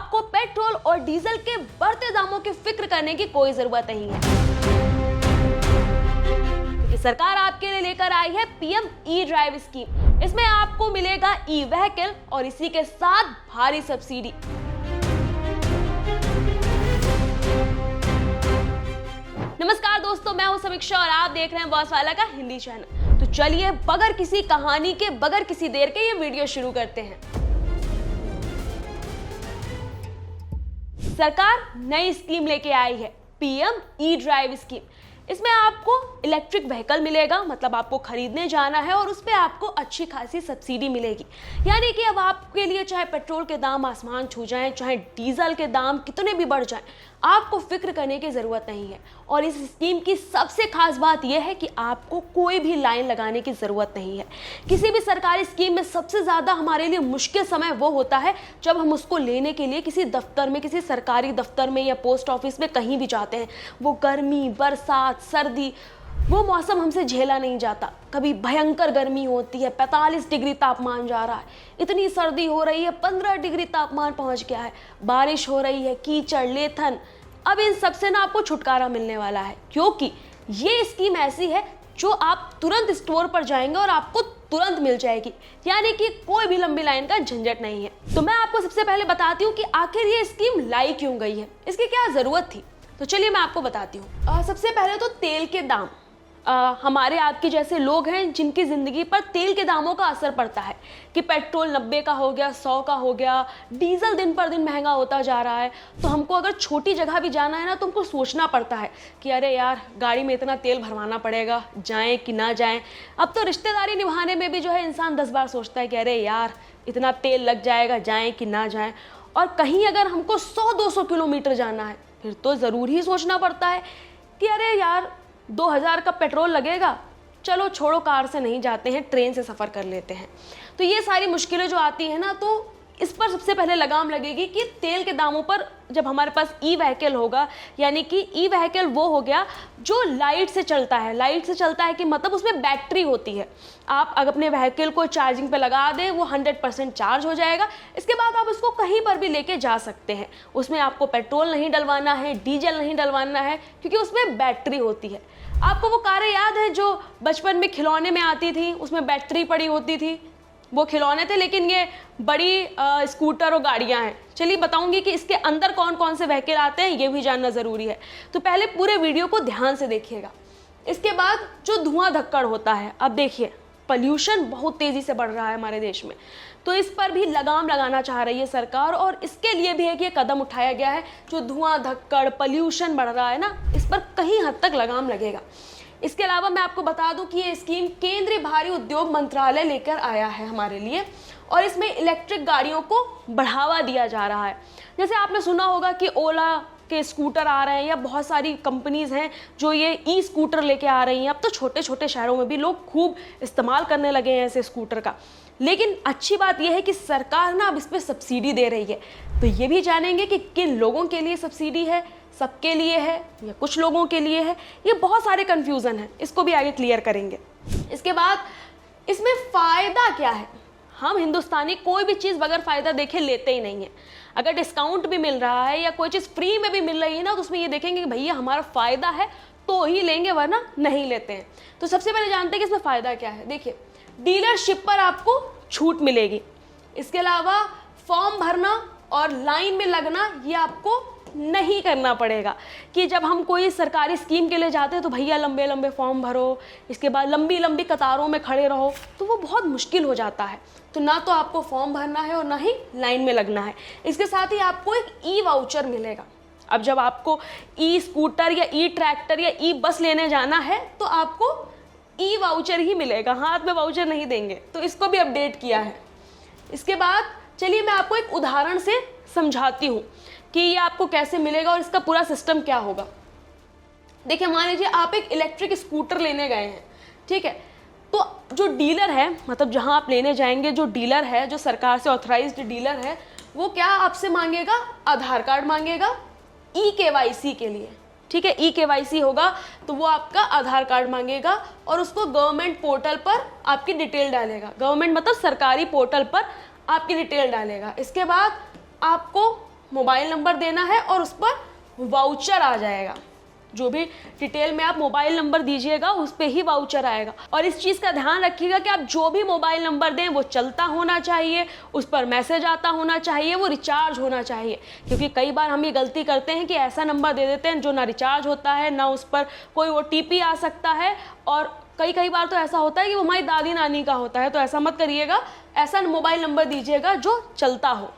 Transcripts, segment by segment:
आपको पेट्रोल और डीजल के बढ़ते दामों की फिक्र करने की कोई जरूरत नहीं है, क्योंकि सरकार आपके लिए लेकर आई है पीएम ई ड्राइव स्कीम। इसमें आपको मिलेगा ई व्हीकल और इसी के साथ भारी सब्सिडी। नमस्कार दोस्तों, मैं हूं समीक्षा और आप देख रहे हैं बॉस वाला का हिंदी चैनल। तो चलिए बगैर किसी कहानी के, बगैर किसी देर के ये वीडियो शुरू करते हैं। सरकार नई स्कीम लेके आई है, पीएम ई ड्राइव स्कीम। इसमें आपको इलेक्ट्रिक व्हीकल मिलेगा, मतलब आपको खरीदने जाना है और उस पर आपको अच्छी खासी सब्सिडी मिलेगी। यानी कि अब आपके लिए चाहे पेट्रोल के दाम आसमान छू जाएं, चाहे डीजल के दाम कितने भी बढ़ जाएं, आपको फिक्र करने की ज़रूरत नहीं है। और इस स्कीम की सबसे खास बात यह है कि आपको कोई भी लाइन लगाने की ज़रूरत नहीं है। किसी भी सरकारी स्कीम में सबसे ज़्यादा हमारे लिए मुश्किल समय वो होता है जब हम उसको लेने के लिए किसी दफ्तर में, किसी सरकारी दफ्तर में या पोस्ट ऑफिस में कहीं भी जाते हैं। वो गर्मी, बरसात, सर्दी, वो मौसम हमसे झेला नहीं जाता। कभी भयंकर गर्मी होती है, 45 डिग्री तापमान जा रहा है, इतनी सर्दी हो रही है, 15 डिग्री तापमान पहुंच गया है, बारिश हो रही है, कीचड़, लेथन। अब इन सब से ना आपको छुटकारा मिलने वाला है, क्योंकि ये स्कीम ऐसी है जो आप तुरंत स्टोर पर जाएंगे और आपको तुरंत मिल जाएगी। यानी कि कोई भी लंबी लाइन का झंझट नहीं है। तो मैं आपको सबसे पहले बताती हूँ कि आखिर ये स्कीम लाई क्यों गई है, इसकी क्या जरूरत थी। तो चलिए मैं आपको बताती हूँ। सबसे पहले तो तेल के दाम। हमारे आपके जैसे लोग हैं जिनकी ज़िंदगी पर तेल के दामों का असर पड़ता है कि पेट्रोल 90 का हो गया, 100 का हो गया, डीजल दिन पर दिन महंगा होता जा रहा है। तो हमको अगर छोटी जगह भी जाना है ना, तो हमको सोचना पड़ता है कि अरे यार, गाड़ी में इतना तेल भरवाना पड़ेगा, जाएं कि ना जाएं। अब तो रिश्तेदारी निभाने में भी जो है इंसान 10 बार सोचता है कि अरे यार, इतना तेल लग जाएगा, जाएं कि ना जाएं। और कहीं अगर हमको 100-200 किलोमीटर जाना है, फिर तो ज़रूर ही सोचना पड़ता है कि अरे यार, 2000 का पेट्रोल लगेगा, चलो छोड़ो, कार से नहीं जाते हैं, ट्रेन से सफ़र कर लेते हैं। तो ये सारी मुश्किलें जो आती हैं ना, तो इस पर सबसे पहले लगाम लगेगी कि तेल के दामों पर। जब हमारे पास ई व्हीकल होगा, यानी कि ई व्हीकल वो हो गया जो लाइट से चलता है। लाइट से चलता है कि मतलब उसमें बैटरी होती है। आप अगर अपने व्हीकल को चार्जिंग पे लगा दें, वो 100% चार्ज हो जाएगा। इसके बाद आप उसको कहीं पर भी लेके जा सकते हैं। उसमें आपको पेट्रोल नहीं डलवाना है, डीजल नहीं डलवाना है, क्योंकि उसमें बैटरी होती है। आपको वो कारें याद है जो बचपन में खिलौने में आती थी, उसमें बैटरी पड़ी होती थी? वो खिलौने थे, लेकिन ये बड़ी स्कूटर और गाड़ियां हैं। चलिए बताऊंगी कि इसके अंदर कौन कौन से व्हीकल आते हैं, ये भी जानना ज़रूरी है। तो पहले पूरे वीडियो को ध्यान से देखिएगा। इसके बाद जो धुआं धक्कड़ होता है, अब देखिए पॉल्यूशन बहुत तेज़ी से बढ़ रहा है हमारे देश में, तो इस पर भी लगाम लगाना चाह रही है सरकार। और इसके लिए भी एक ये कदम उठाया गया है। जो धुआं धक्कड़, पॉल्यूशन बढ़ रहा है ना, इस पर कहीं हद तक लगाम लगेगा। इसके अलावा मैं आपको बता दूं कि ये स्कीम केंद्रीय भारी उद्योग मंत्रालय लेकर आया है हमारे लिए, और इसमें इलेक्ट्रिक गाड़ियों को बढ़ावा दिया जा रहा है। जैसे आपने सुना होगा कि ओला के स्कूटर आ रहे हैं, या बहुत सारी कंपनीज़ हैं जो ये ई स्कूटर लेके आ रही हैं। अब तो छोटे छोटे शहरों में भी लोग खूब इस्तेमाल करने लगे हैं ऐसे स्कूटर का। लेकिन अच्छी बात यह है कि सरकार ना अब इस पर सब्सिडी दे रही है। तो ये भी जानेंगे कि किन लोगों के लिए सब्सिडी है, सबके लिए है या कुछ लोगों के लिए है। ये बहुत सारे कन्फ्यूज़न हैं, इसको भी आगे क्लियर करेंगे। इसके बाद इसमें फ़ायदा क्या है। हम हिंदुस्तानी कोई भी चीज़ बगैर फ़ायदा देखे लेते ही नहीं है। अगर डिस्काउंट भी मिल रहा है या कोई चीज़ फ्री में भी मिल रही है ना, तो उसमें ये देखेंगे कि भैया हमारा फ़ायदा है तो ही लेंगे, वरना नहीं लेते हैं। तो सबसे पहले जानते हैं कि इसमें फ़ायदा क्या है। देखिए, डीलरशिप पर आपको छूट मिलेगी। इसके अलावा फॉर्म भरना और लाइन में लगना ये आपको नहीं करना पड़ेगा कि जब हम कोई सरकारी स्कीम के लिए जाते हैं तो भैया लंबे लंबे फॉर्म भरो, इसके बाद लंबी लंबी कतारों में खड़े रहो, तो वो बहुत मुश्किल हो जाता है। तो ना तो आपको फॉर्म भरना है और ना ही लाइन में लगना है। इसके साथ ही आपको एक ई वाउचर मिलेगा। अब जब आपको ई स्कूटर या ई ट्रैक्टर या ई बस लेने जाना है तो आपको ई वाउचर ही मिलेगा, हाथ में वाउचर नहीं देंगे। तो इसको भी अपडेट किया है। इसके बाद चलिए मैं आपको एक उदाहरण से समझाती हूँ कि ये आपको कैसे मिलेगा और इसका पूरा सिस्टम क्या होगा। देखिए, मान लीजिए आप एक इलेक्ट्रिक स्कूटर लेने गए हैं, ठीक है। तो जो डीलर है, मतलब जहां आप लेने जाएंगे, जो डीलर है, जो सरकार से ऑथराइज्ड डीलर है, वो क्या आपसे मांगेगा? आधार कार्ड मांगेगा ई केवाईसी के लिए, ठीक है। ई केवाईसी होगा तो वो आपका आधार कार्ड मांगेगा और उसको गवर्नमेंट पोर्टल पर आपकी डिटेल डालेगा। गवर्नमेंट मतलब सरकारी पोर्टल पर आपकी डिटेल डालेगा। इसके बाद आपको मोबाइल नंबर देना है और उस पर वाउचर आ जाएगा। जो भी डिटेल में आप मोबाइल नंबर दीजिएगा उस पर ही वाउचर आएगा। और इस चीज़ का ध्यान रखिएगा कि आप जो भी मोबाइल नंबर दें वो चलता होना चाहिए, उस पर मैसेज आता होना चाहिए, वो रिचार्ज होना चाहिए। क्योंकि कई बार हम ये गलती करते हैं कि ऐसा नंबर दे देते हैं जो ना रिचार्ज होता है, ना उस पर कोई OTP आ सकता है, और कई बार तो ऐसा होता है कि वो हमारी दादी नानी का होता है। तो ऐसा मत करिएगा, ऐसा मोबाइल नंबर दीजिएगा जो चलता हो।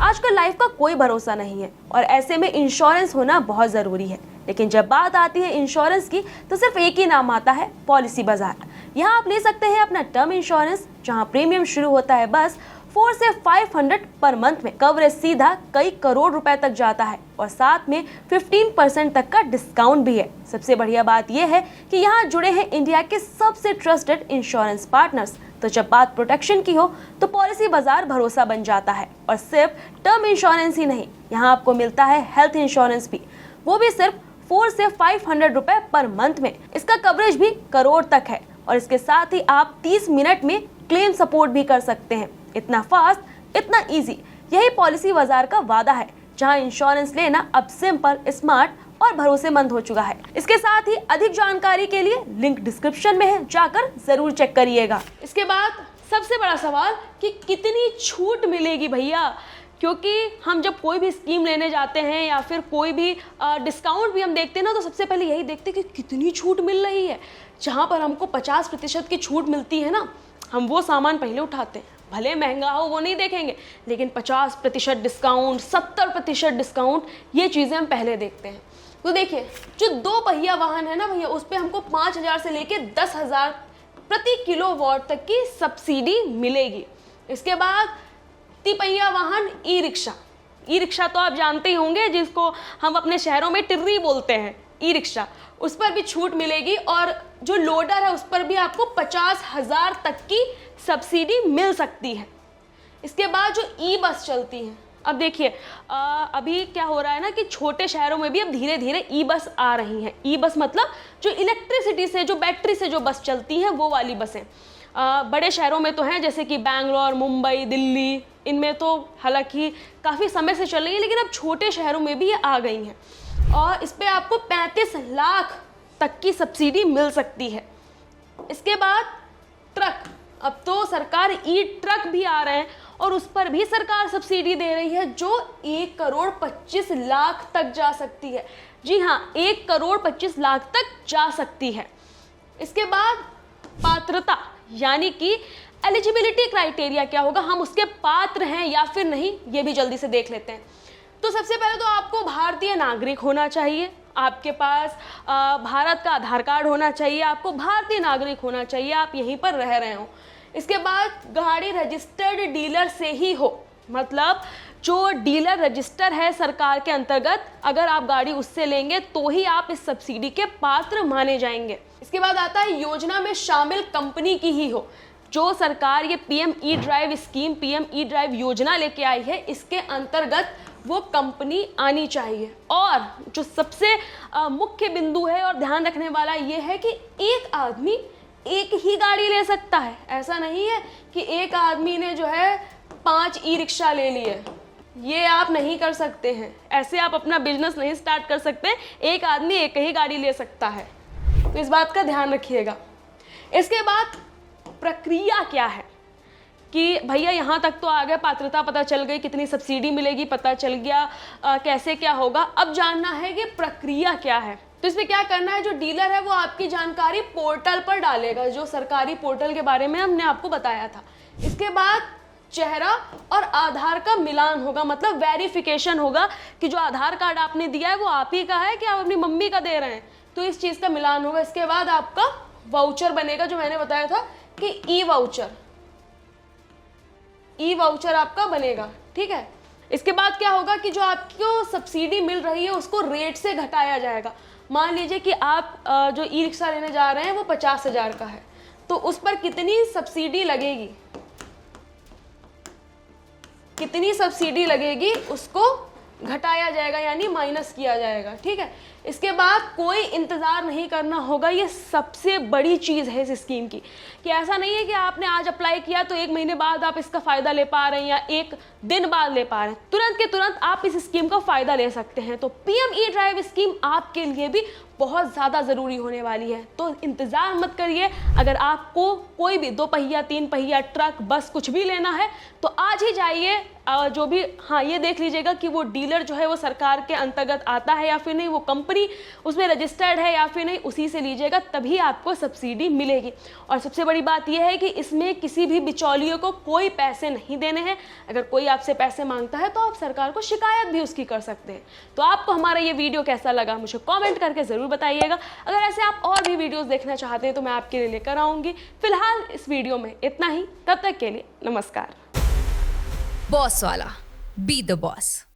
आजकल लाइफ का कोई भरोसा नहीं है और ऐसे में इंश्योरेंस होना बहुत ज़रूरी है। लेकिन जब बात आती है इंश्योरेंस की तो सिर्फ एक ही नाम आता है, पॉलिसी बाजार। यहाँ आप ले सकते हैं अपना टर्म इंश्योरेंस, जहाँ प्रीमियम शुरू होता है बस 4 से 500 पर मंथ में। कवरेज सीधा कई करोड़ रुपए तक जाता है और साथ में 15% तक का डिस्काउंट भी है। सबसे बढ़िया बात यह है कि यहाँ जुड़े हैं इंडिया के सबसे ट्रस्टेड इंश्योरेंस पार्टनर्स। तो जब बात प्रोटेक्शन की हो तो पॉलिसी बाजार भरोसा बन जाता है। और सिर्फ टर्म इंश्योरेंस ही नहीं, यहाँ आपको मिलता है हेल्थ इंश्योरेंस भी, वो भी सिर्फ 4 से 500 रुपए पर मंथ में। इसका कवरेज भी करोड़ तक है और इसके साथ ही आप 30 मिनट में क्लेम सपोर्ट भी कर सकते हैं। इतना फास्ट, इतना इजी, यही पॉलिसी बाजार का वादा है, जहां इंश्योरेंस लेना अब सिंपल, स्मार्ट और भरोसेमंद हो चुका है। इसके साथ ही अधिक जानकारी के लिए लिंक डिस्क्रिप्शन में है, जाकर जरूर चेक करिएगा। इसके बाद सबसे बड़ा सवाल कि कितनी छूट मिलेगी भैया, क्योंकि हम जब कोई भी स्कीम लेने जाते हैं या फिर कोई भी डिस्काउंट भी हम देखते हैं ना, तो सबसे पहले यही देखते हैं कि कितनी छूट मिल रही है। जहाँ पर हमको 50% की छूट मिलती है ना, हम वो सामान पहले उठाते हैं। भले महंगा हो वो नहीं देखेंगे, लेकिन 50% डिस्काउंट, 70% डिस्काउंट, ये चीज़ें हम पहले देखते हैं। तो देखिए, जो 2 पहिया वाहन है ना भैया, उस पर हमको 5,000 से लेके 10,000 प्रति किलोवाट तक की सब्सिडी मिलेगी। इसके बाद तिपहिया वाहन ई रिक्शा तो आप जानते ही होंगे, जिसको हम अपने शहरों में टिर्री बोलते हैं, ई रिक्शा, उस पर भी छूट मिलेगी। और जो लोडर है उस पर भी आपको 50,000 तक की सब्सिडी मिल सकती है। इसके बाद जो ई बस चलती हैं, अब देखिए अभी क्या हो रहा है ना कि छोटे शहरों में भी अब धीरे धीरे ई बस आ रही हैं। ई बस मतलब जो इलेक्ट्रिसिटी से, जो बैटरी से जो बस चलती हैं, वो वाली बसें। बड़े शहरों में तो हैं, जैसे कि बैंगलोर, मुंबई, दिल्ली, इनमें तो हालांकि काफ़ी समय से चल रही है, लेकिन अब छोटे शहरों में भी ये आ गई हैं और इस पर आपको 35 लाख तक की सब्सिडी मिल सकती है। इसके बाद ट्रक, अब तो सरकार ई ट्रक भी आ रहे हैं और उस पर भी सरकार सब्सिडी दे रही है, जो 1,25,00,000 तक जा सकती है। जी हाँ, 1,25,00,000 तक जा सकती है। इसके बाद पात्रता, यानी कि एलिजिबिलिटी क्राइटेरिया क्या होगा, हम उसके पात्र हैं या फिर नहीं, ये भी जल्दी से देख लेते हैं। तो सबसे पहले तो आपको भारतीय नागरिक होना चाहिए, आपके पास भारत का आधार कार्ड होना चाहिए, आपको भारतीय नागरिक होना चाहिए, आप यहीं पर रह रहे हो। इसके बाद गाड़ी रजिस्टर्ड डीलर से ही हो, मतलब जो डीलर रजिस्टर है सरकार के अंतर्गत, अगर आप गाड़ी उससे लेंगे तो ही आप इस सब्सिडी के पात्र माने जाएंगे। इसके बाद आता है योजना में शामिल कंपनी की ही हो। जो सरकार ये PM E drive scheme, PM E drive योजना लेके आई है, इसके अंतर्गत वो कंपनी आनी चाहिए। और जो सबसे मुख्य बिंदु है और ध्यान रखने वाला ये है कि एक आदमी एक ही गाड़ी ले सकता है। ऐसा नहीं है कि एक आदमी ने जो है 5 ई रिक्शा ले लिए, ये आप नहीं कर सकते हैं। ऐसे आप अपना बिजनेस नहीं स्टार्ट कर सकते। एक आदमी एक ही गाड़ी ले सकता है, तो इस बात का ध्यान रखिएगा। इसके बाद प्रक्रिया क्या है कि भैया यहाँ तक तो आ गया, पात्रता पता चल गई, कितनी सब्सिडी मिलेगी पता चल गया, कैसे क्या होगा। अब जानना है कि प्रक्रिया क्या है। तो इसमें क्या करना है, जो डीलर है वो आपकी जानकारी पोर्टल पर डालेगा, जो सरकारी पोर्टल के बारे में हमने आपको बताया था। इसके बाद चेहरा और आधार का मिलान होगा, मतलब वेरिफिकेशन होगा कि जो आधार कार्ड आपने दिया है वो आप ही का है कि आप अपनी मम्मी का दे रहे हैं, तो इस चीज़ का मिलान होगा। इसके बाद आपका वाउचर बनेगा, जो मैंने बताया था कि ई वाउचर आपका बनेगा, ठीक है। इसके बाद क्या होगा कि जो आपको सब्सिडी मिल रही है उसको रेट से घटाया जाएगा। मान लीजिए कि आप जो ई रिक्शा लेने जा रहे हैं वो 50,000 का है, तो उस पर कितनी सब्सिडी लगेगी, कितनी सब्सिडी लगेगी उसको घटाया जाएगा, यानी माइनस किया जाएगा, ठीक है। इसके बाद कोई इंतज़ार नहीं करना होगा। ये सबसे बड़ी चीज़ है इस स्कीम की, कि ऐसा नहीं है कि आपने आज अप्लाई किया तो 1 महीने बाद आप इसका फ़ायदा ले पा रहे हैं या 1 दिन बाद ले पा रहे हैं। तुरंत के तुरंत आप इस स्कीम का फ़ायदा ले सकते हैं। तो पीएम ई ड्राइव स्कीम आपके लिए भी बहुत ज़्यादा ज़रूरी होने वाली है। तो इंतज़ार मत करिए। अगर आपको कोई भी 2 पहिया, 3 पहिया, ट्रक, बस कुछ भी लेना है तो आज ही जाइए। जो भी, हाँ, ये देख लीजिएगा कि वो डीलर जो है वो सरकार के अंतर्गत आता है या फिर नहीं, वो कंपनी उसमें रजिस्टर्ड है या फिर नहीं, उसी से लीजिएगा, तभी आपको सब्सिडी मिलेगी। और सबसे बड़ी बात यह है कि इसमें किसी भी बिचौलियों को कोई पैसे नहीं देने हैं। अगर कोई आपसे पैसे मांगता है तो आप सरकार को शिकायत भी उसकी कर सकते हैं। तो आपको हमारा ये वीडियो कैसा लगा मुझे कमेंट करके ज़रूर बताइएगा। अगर ऐसे आप और भी वीडियोस देखना चाहते हैं तो मैं आपके लिए लेकर आऊँगी। फिलहाल इस वीडियो में इतना ही। तब तक के लिए नमस्कार। बॉस वाला, बी द बॉस।